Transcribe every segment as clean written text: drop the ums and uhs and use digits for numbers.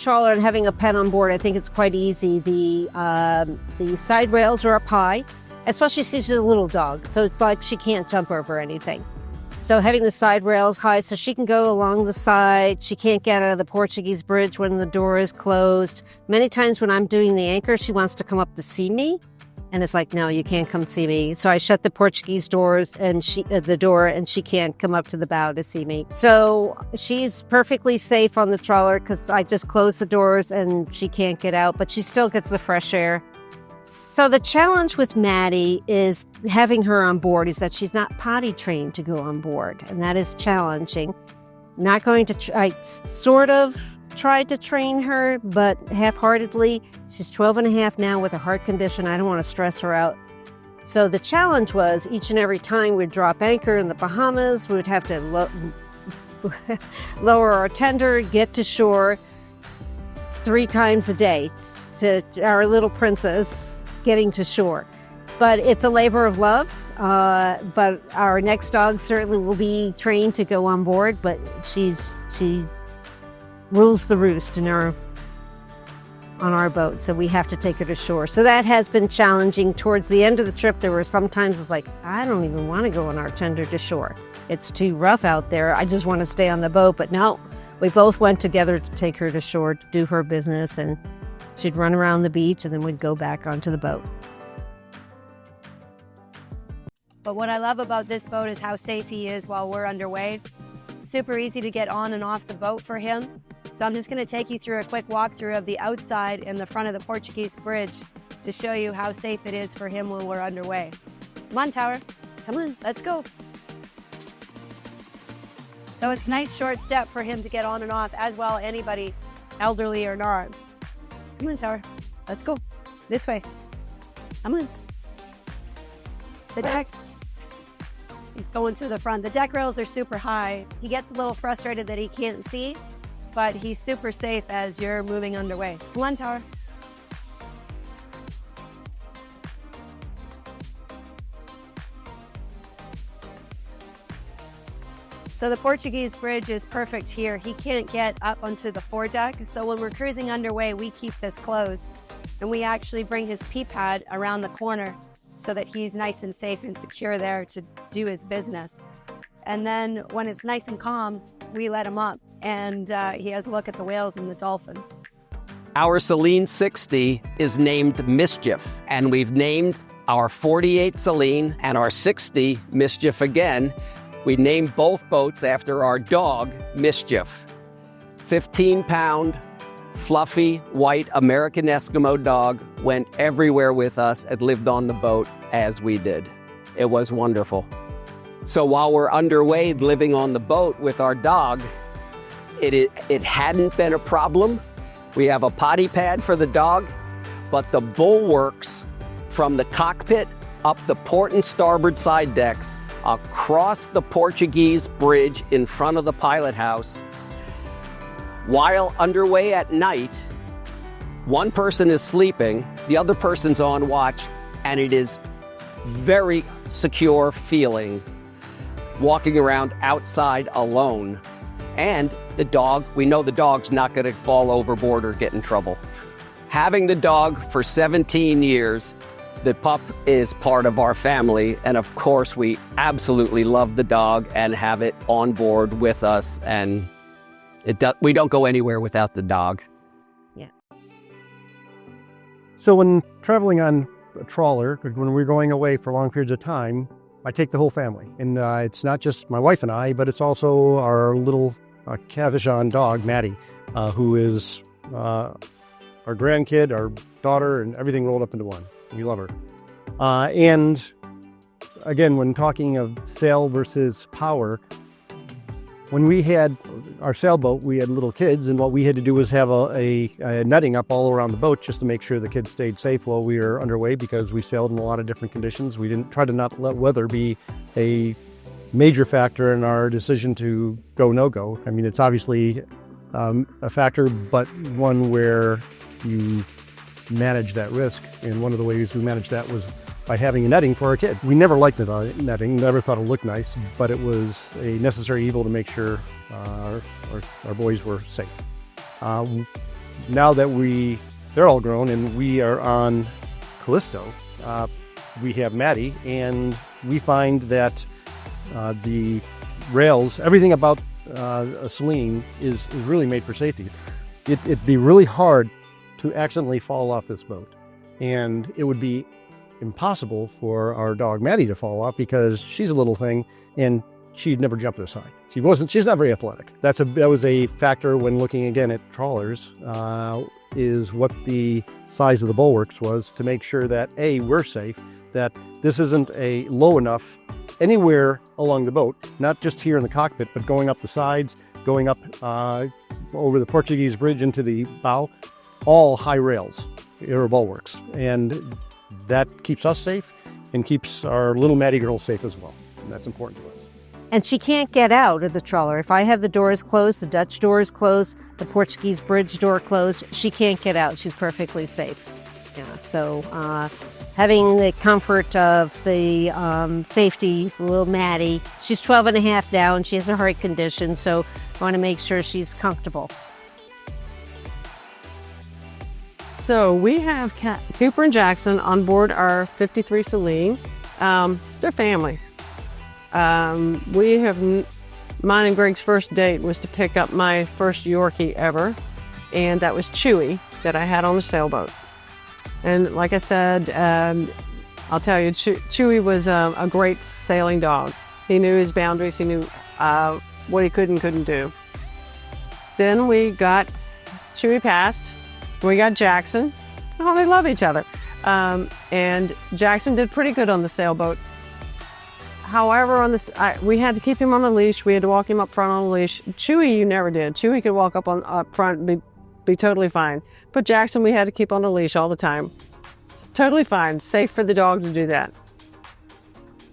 trawler and having a pet on board, I think it's quite easy. The side rails are up high, especially since she's a little dog, so it's like she can't jump over anything. So having the side rails high so she can go along the side. She can't get out of the Portuguese bridge when the door is closed. Many times when I'm doing the anchor, she wants to come up to see me. And it's like, no, you can't come see me. So I shut the Portuguese doors and the door, and she can't come up to the bow to see me. So she's perfectly safe on the trawler because I just close the doors and she can't get out, but she still gets the fresh air. So the challenge with Maddie is having her on board is that she's not potty trained to go on board, and that is challenging. Not going to I sort of tried to train her, but half-heartedly. She's 12 and a half now with a heart condition. I don't want to stress her out. So the challenge was each and every time we'd drop anchor in the Bahamas, we would have to lower our tender, get to shore 3 times a day to our little princess getting to shore. But it's a labor of love. But our next dog certainly will be trained to go on board, but she rules the roost on our boat, so we have to take her to shore. So that has been challenging. Towards the end of the trip, there were some times it's like, I don't even want to go on our tender to shore. It's too rough out there. I just want to stay on the boat. But no, we both went together to take her to shore to do her business, and she'd run around the beach and then we'd go back onto the boat. But what I love about this boat is how safe he is while we're underway. Super easy to get on and off the boat for him. So I'm just going to take you through a quick walkthrough of the outside and the front of the Portuguese bridge to show you how safe it is for him when we're underway. Come on, Tower. Come on, let's go. So it's a nice short step for him to get on and off, as well anybody, elderly or not. Come on, Tower. Let's go. This way. Come on. The deck. He's going to the front. The deck rails are super high. He gets a little frustrated that he can't see, but he's super safe as you're moving underway. Come on, Tower. So the Portuguese bridge is perfect here. He can't get up onto the foredeck, so when we're cruising underway, we keep this closed, and we actually bring his pee pad around the corner so that he's nice and safe and secure there to do his business. And then when it's nice and calm, we let him up, and he has a look at the whales and the dolphins. Our Selene 60 is named Mischief, and we've named our 48 Selene and our 60 Mischief again. We named both boats after our dog, Mischief. 15-pound, fluffy, white American Eskimo dog went everywhere with us and lived on the boat as we did. It was wonderful. So while we're underway living on the boat with our dog, it hadn't been a problem. We have a potty pad for the dog, but the bulwarks from the cockpit up the port and starboard side decks, across the Portuguese bridge in front of the pilot house, while underway at night, one person is sleeping, the other person's on watch, and it is very secure feeling walking around outside alone. And the dog, we know the dog's not going to fall overboard or get in trouble. Having the dog for 17 years, the pup is part of our family, and of course we absolutely love the dog and have it on board with us, and we don't go anywhere without the dog. Yeah. So when traveling on a trawler, when we're going away for long periods of time, I take the whole family. And it's not just my wife and I, but it's also our little Cavachon dog, Maddie, who is our grandkid, our daughter, and everything rolled up into one. We love her. And again, when talking of sail versus power, when we had our sailboat, we had little kids, and what we had to do was have a netting up all around the boat just to make sure the kids stayed safe while we were underway, because we sailed in a lot of different conditions. We didn't try to not let weather be a major factor in our decision to go, no-go. I mean, it's obviously a factor, but one where you manage that risk. And one of the ways we managed that was by having a netting for our kids. We never liked the netting, never thought it looked nice, but it was a necessary evil to make sure our boys were safe. now that they're all grown and we are on Callisto, we have Maddie, and we find that the rails, everything about a Selene is really made for safety. It'd be really hard to accidentally fall off this boat, and it would be impossible for our dog Maddie to fall off because she's a little thing and she'd never jump this high. She's not very athletic. That was a factor when looking again at trawlers, is what the size of the bulwarks was, to make sure that A, we're safe, that this isn't a low enough anywhere along the boat, not just here in the cockpit, but going up the sides, going up over the Portuguese bridge into the bow, all high rails or bulwarks. And that keeps us safe and keeps our little Maddie girl safe as well. And that's important to us. And she can't get out of the trawler. If I have the doors closed, the Dutch doors closed, the Portuguese bridge door closed, she can't get out. She's perfectly safe. Yeah, so having the comfort of the safety for little Maddie. She's 12 and a half now, and she has a heart condition, so I want to make sure she's comfortable. So we have Cooper and Jackson on board our 53 Selene. They're family. Mine and Greg's first date was to pick up my first Yorkie ever, and that was Chewy that I had on the sailboat. And like I said, I'll tell you, Chewy was a great sailing dog. He knew his boundaries. He knew what he could and couldn't do. Then we got Chewy passed. We got Jackson. Oh, they love each other. And Jackson did pretty good on the sailboat. However, we had to keep him on the leash. We had to walk him up front on the leash. Chewy, you never did. Chewy could walk up front and be totally fine. But Jackson, we had to keep on the leash all the time. It's totally fine. Safe for the dog to do that.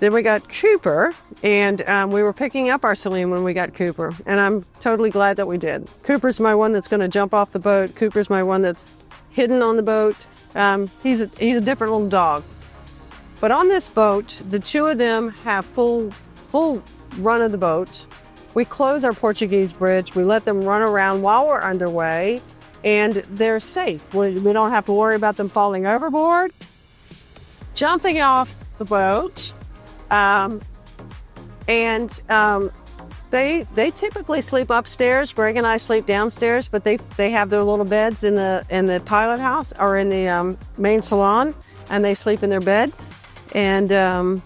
Then we got Cooper, and we were picking up our Selene when we got Cooper, and I'm totally glad that we did. Cooper's my one that's going to jump off the boat. Cooper's my one that's hidden on the boat. He's a different little dog. But on this boat, the two of them have full run of the boat. We close our Portuguese bridge. We let them run around while we're underway, and they're safe. We don't have to worry about them falling overboard, jumping off the boat. They typically sleep upstairs. Greg and I sleep downstairs, but they have their little beds in the pilot house or in the main salon, and they sleep in their beds. And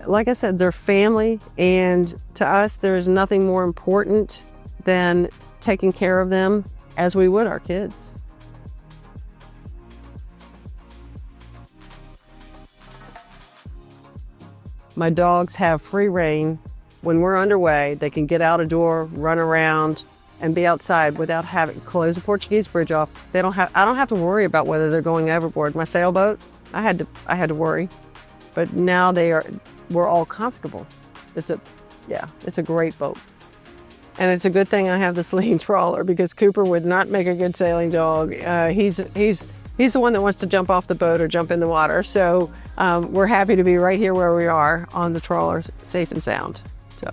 like I said, they're family, and to us, there is nothing more important than taking care of them as we would our kids. My dogs have free rein. When we're underway, they can get out a door, run around, and be outside without having to close the Portuguese bridge off. I don't have to worry about whether they're going overboard. My sailboat, I had to worry, but now we're all comfortable. It's a great boat. And it's a good thing I have the Selene trawler, because Cooper would not make a good sailing dog. He's the one that wants to jump off the boat or jump in the water. So we're happy to be right here where we are on the trawler, safe and sound. So.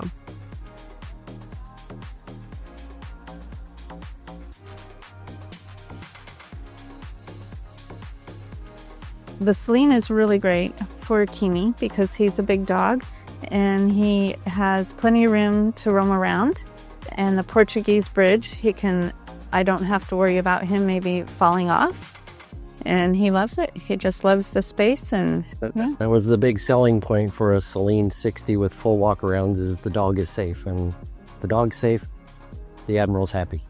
The Selene is really great for Kimi because he's a big dog and he has plenty of room to roam around. And the Portuguese bridge, I don't have to worry about him maybe falling off. And he loves it. He just loves the space. And yeah. That was the big selling point for a Selene 60 with full walkarounds, is the dog is safe. And the dog's safe, the Admiral's happy.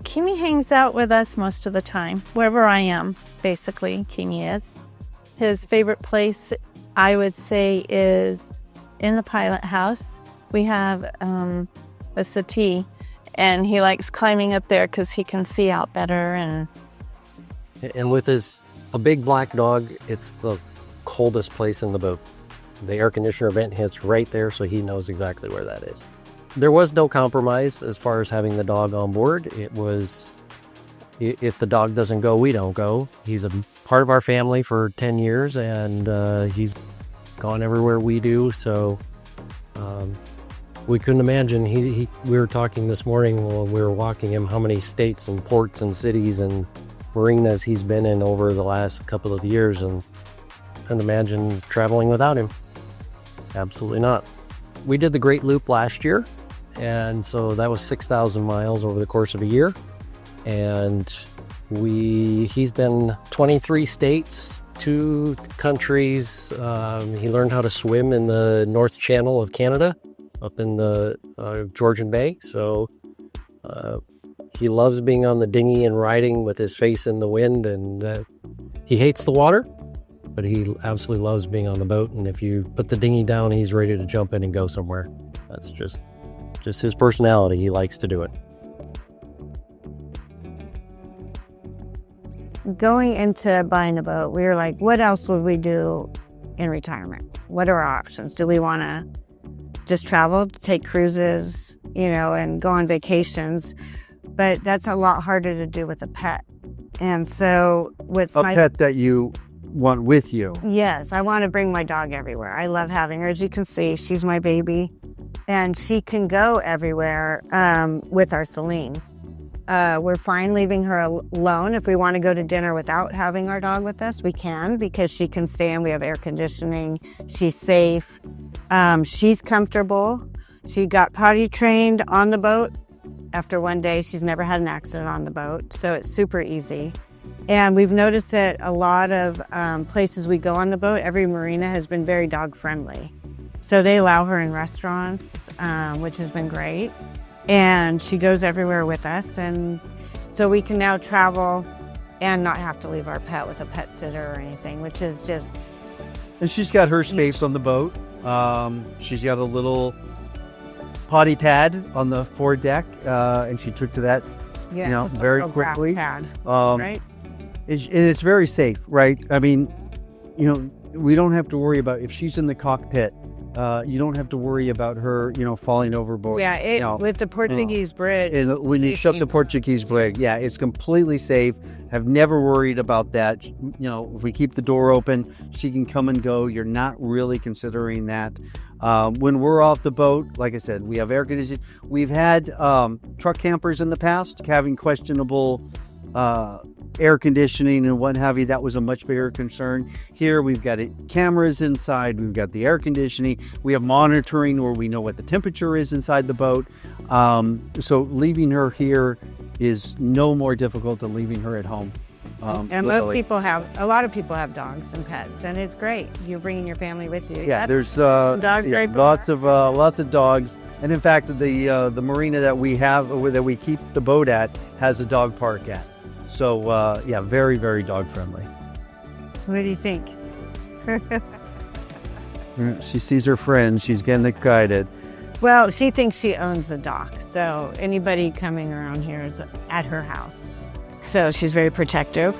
Kimi hangs out with us most of the time, wherever I am, basically, Kimi is. His favorite place, I would say, is in the pilot house. We have a settee, and he likes climbing up there because he can see out better. And with a big black dog, it's the coldest place in the boat. The air conditioner vent hits right there, so he knows exactly where that is. There was no compromise as far as having the dog on board. It was, if the dog doesn't go, we don't go. He's a part of our family for 10 years, and he's gone everywhere we do. So we couldn't imagine. We were talking this morning when we were walking him how many states and ports and cities and marinas he's been in over the last couple of years, and couldn't imagine traveling without him. Absolutely not. We did the Great Loop last year, and so that was 6,000 miles over the course of a year. And he's been 23 states, 2 countries. He learned how to swim in the North Channel of Canada, up in the Georgian Bay. So he loves being on the dinghy and riding with his face in the wind, and he hates the water, but he absolutely loves being on the boat. And if you put the dinghy down, he's ready to jump in and go somewhere. That's just his personality. He likes to do it. Going into buying a boat, we were like, what else would we do in retirement? What are our options? Do we want to just travel, take cruises, and go on vacations? But that's a lot harder to do with a pet. And so with a pet that you want with you. Yes, I want to bring my dog everywhere. I love having her. As you can see, she's my baby. And she can go everywhere with our Selene. We're fine leaving her alone. If we want to go to dinner without having our dog with us, we can, because she can stay in. We have air conditioning. She's safe. She's comfortable. She got potty trained on the boat. After one day, she's never had an accident on the boat, so it's super easy. And we've noticed that a lot of places we go on the boat, every marina has been very dog friendly. So they allow her in restaurants, which has been great. And she goes everywhere with us. And so we can now travel and not have to leave our pet with a pet sitter or anything, which is just... And she's got her space on the boat. She's got a little potty pad on the foredeck, and she took to that very quickly. Pad, right? It's very safe, right? I mean, we don't have to worry about if she's in the cockpit. You don't have to worry about her, falling overboard. Yeah, with the Portuguese bridge. And when you shut the Portuguese bridge, it's completely safe. Have never worried about that. If we keep the door open, she can come and go. You're not really considering that. When we're off the boat, like I said, we have air conditioning. We've had truck campers in the past having questionable air conditioning and what have you. That was a much bigger concern. Here we've got cameras inside, we've got the air conditioning, we have monitoring where we know what the temperature is inside the boat. So leaving her here is no more difficult than leaving her at home. And a lot of people have dogs and pets, and it's great. You're bringing your family with you. Yeah, there's lots of dogs. And in fact, the marina that we have, that we keep the boat at, has a dog park at. So very, very dog friendly. What do you think? She sees her friends. She's getting excited. Well, she thinks she owns the dock. So anybody coming around here is at her house. So she's very protective.